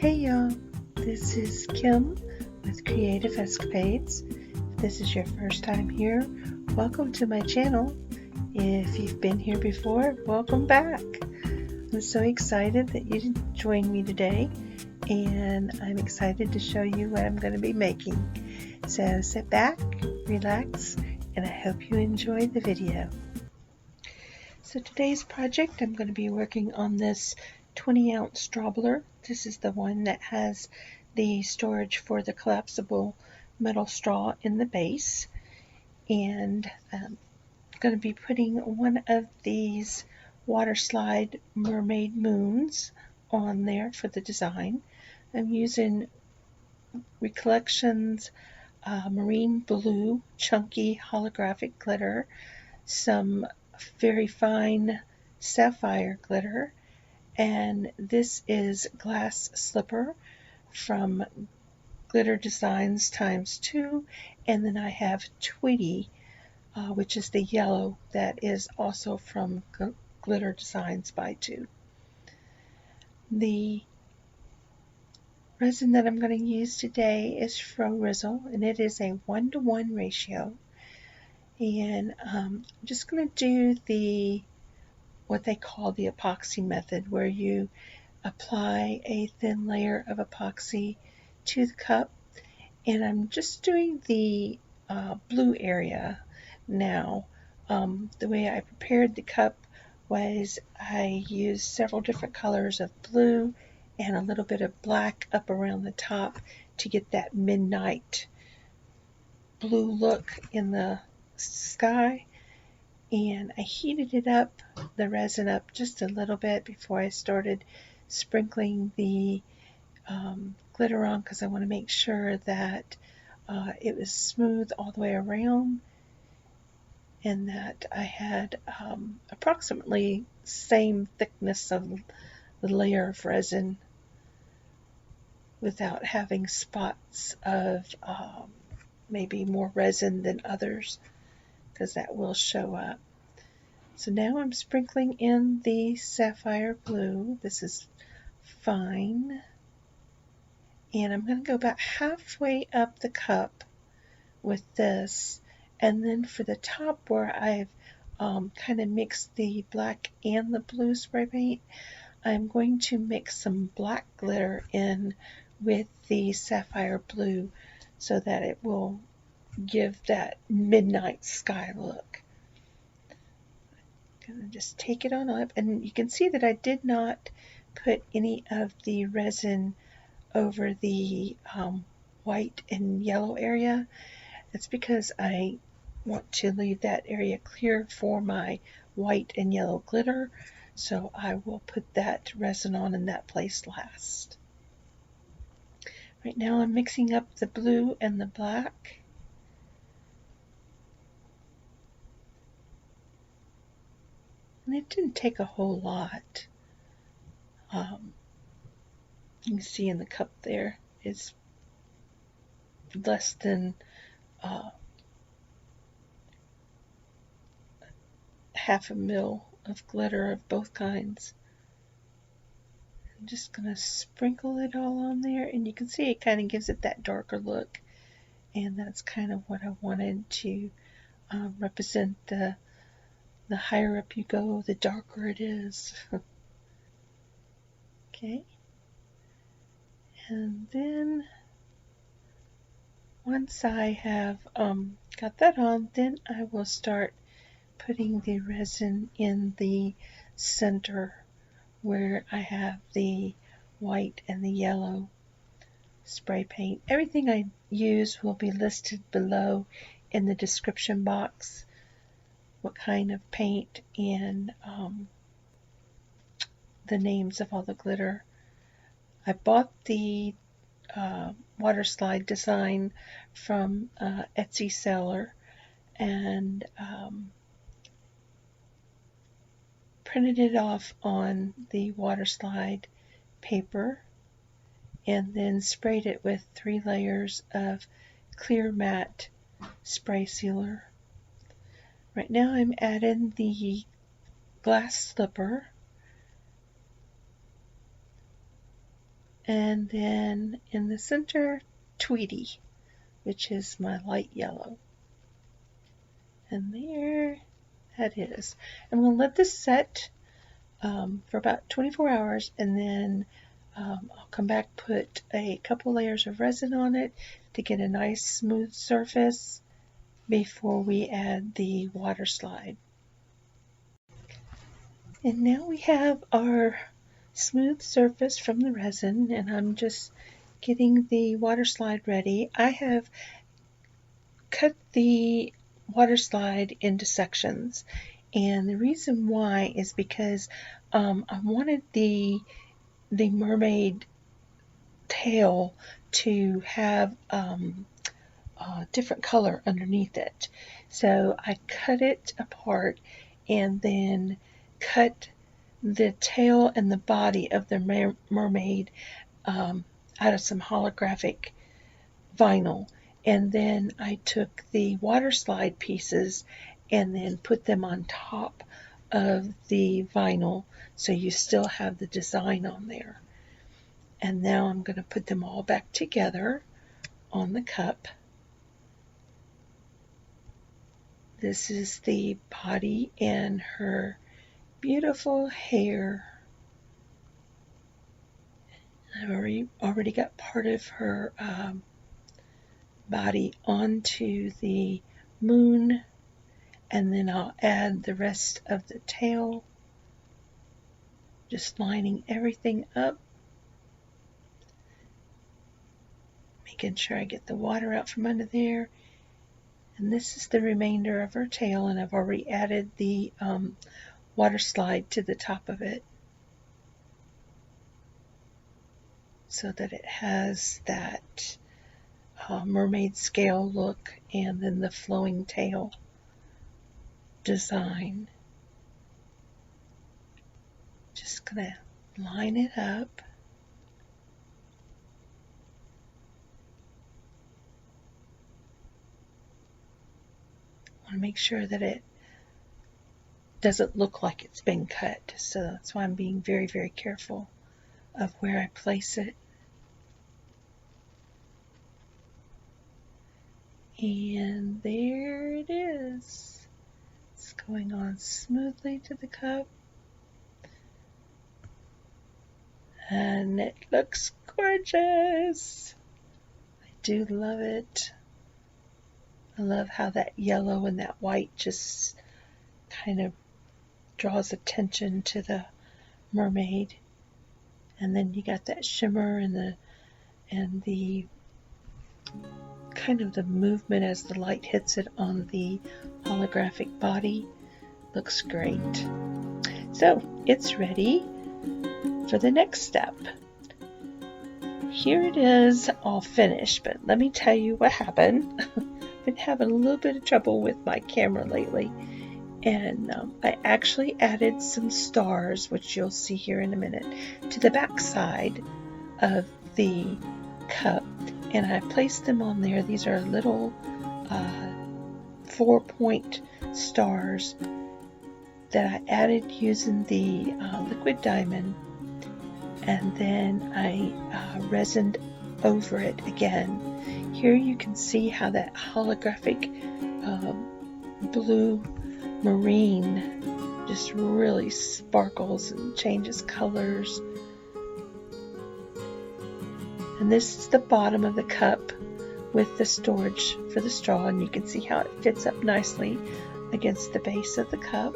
Hey y'all, this is Kim with Creative Escapades. If this is your first time here, welcome to my channel. If you've been here before, welcome back. I'm so excited that you joined me today, and I'm excited to show you what I'm going to be making. So sit back, relax, and I hope you enjoy the video. So today's project, I'm going to be working on this 20-ounce Strawbler. This is the one that has the storage for the collapsible metal straw in the base. And I'm going to be putting one of these Waterslide mermaid moons on there for the design. I'm using Recollections marine blue chunky holographic glitter, some very fine sapphire glitter, and this is glass slipper from Glitter Designs ×2, and then I have Tweety, which is the yellow that is also from Glitter Designs by 2. The resin that I'm going to use today is from Rizzle, and it is a 1:1 ratio. And I'm just going to do what they call the epoxy method, where you apply a thin layer of epoxy to the cup. And I'm just doing the blue area now. The way I prepared the cup was I used several different colors of blue and a little bit of black up around the top to get that midnight blue look in the sky. And I heated it up, the resin up just a little bit before I started sprinkling the glitter on, because I want to make sure that it was smooth all the way around and that I had approximately same thickness of the layer of resin without having spots of maybe more resin than others, because that will show up. So now I'm sprinkling in the sapphire blue. This is fine. And I'm going to go about halfway up the cup with this. And then for the top where I've kind of mixed the black and the blue spray paint, I'm going to mix some black glitter in with the sapphire blue so that it will give that midnight sky look. I'm going to just take it on up, and you can see that I did not put any of the resin over the white and yellow area. That's because I want to leave that area clear for my white and yellow glitter, so I will put that resin on in that place last. Right now I'm mixing up the blue and the black. And it didn't take a whole lot. You can see in the cup there is less than half a mil of glitter of both kinds. I'm just going to sprinkle it all on there, and you can see it kind of gives it that darker look, and that's kind of what I wanted to represent. The higher up you go, the darker it is. Okay. And then once I have got that on, then I will start putting the resin in the center where I have the white and the yellow spray paint. Everything I use will be listed below in the description box, what kind of paint and the names of all the glitter. I bought the Waterslide design from Etsy seller and printed it off on the Waterslide paper and then sprayed it with 3 layers of clear matte spray sealer. Right now I'm adding the glass slipper, And then in the center, Tweety, which is my light yellow. And there that is. And we'll let this set for about 24 hours, and then I'll come back, put a couple layers of resin on it to get a nice smooth surface before we add the water slide. And now we have our smooth surface from the resin, and I'm just getting the water slide ready. I have cut the water slide into sections, and the reason why is because I wanted the mermaid tail to have a different color underneath it. So I cut it apart and then cut the tail and the body of the mermaid out of some holographic vinyl, and then I took the water slide pieces and then put them on top of the vinyl, so you still have the design on there. And now I'm going to put them all back together on the cup. This is the body and her beautiful hair. I've already got part of her body onto the moon, and then I'll add the rest of the tail, just lining everything up, making sure I get the water out from under there. And this is the remainder of her tail, and I've already added the water slide to the top of it so that it has that mermaid scale look and then the flowing tail design. Just gonna line it up. I want to make sure that it doesn't look like it's been cut, so that's why I'm being very, very careful of where I place it. And there it is. It's going on smoothly to the cup. And it looks gorgeous. I do love it. I love how that yellow and that white just kind of draws attention to the mermaid. And then you got that shimmer and the kind of the movement as the light hits it on the holographic body. Looks great. So it's ready for the next step. Here it is all finished, but let me tell you what happened. Been having a little bit of trouble with my camera lately, and I actually added some stars, which you'll see here in a minute, to the back side of the cup, and I placed them on there. These are little 4-point stars that I added using the liquid diamond, and then I resined over it again. Here you can see how that holographic blue marine just really sparkles and changes colors. And this is the bottom of the cup with the storage for the straw, and you can see how it fits up nicely against the base of the cup.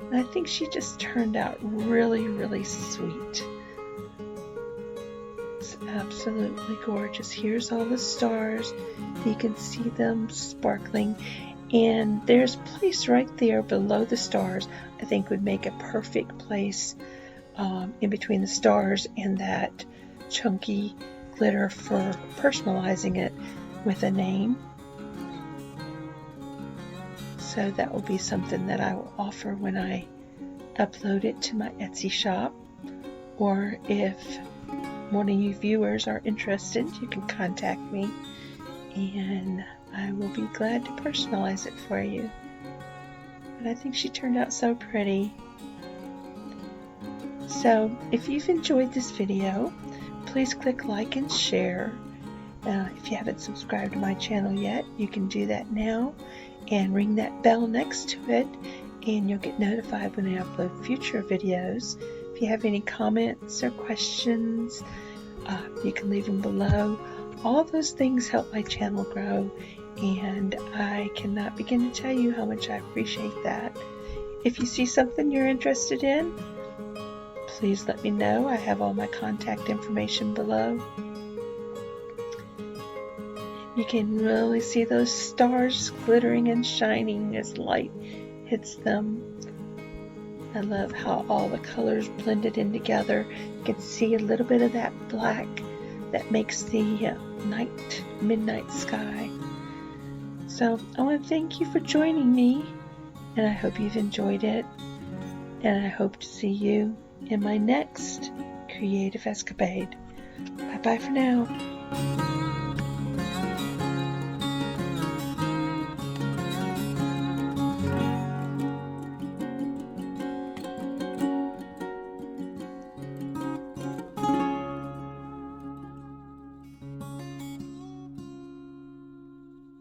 And I think she just turned out really, really sweet. It's absolutely gorgeous. Here's all the stars. You can see them sparkling. And there's a place right there below the stars I think would make a perfect place in between the stars and that chunky glitter for personalizing it with a name. So that will be something that I will offer when I upload it to my Etsy shop. Or if one of you viewers are interested, you can contact me and I will be glad to personalize it for you. But I think she turned out so pretty. So if you've enjoyed this video, please click like and share. If you haven't subscribed to my channel yet, you can do that now and ring that bell next to it, and you'll get notified when I upload future videos. If you have any comments or questions, you can leave them below. All those things help my channel grow, and I cannot begin to tell you how much I appreciate that. If you see something you're interested in, please let me know. I have all my contact information below. You can really see those stars glittering and shining as light hits them. I love how all the colors blended in together. You can see a little bit of that black that makes the midnight sky. So I want to thank you for joining me, and I hope you've enjoyed it, and I hope to see you in my next creative escapade. Bye bye for now.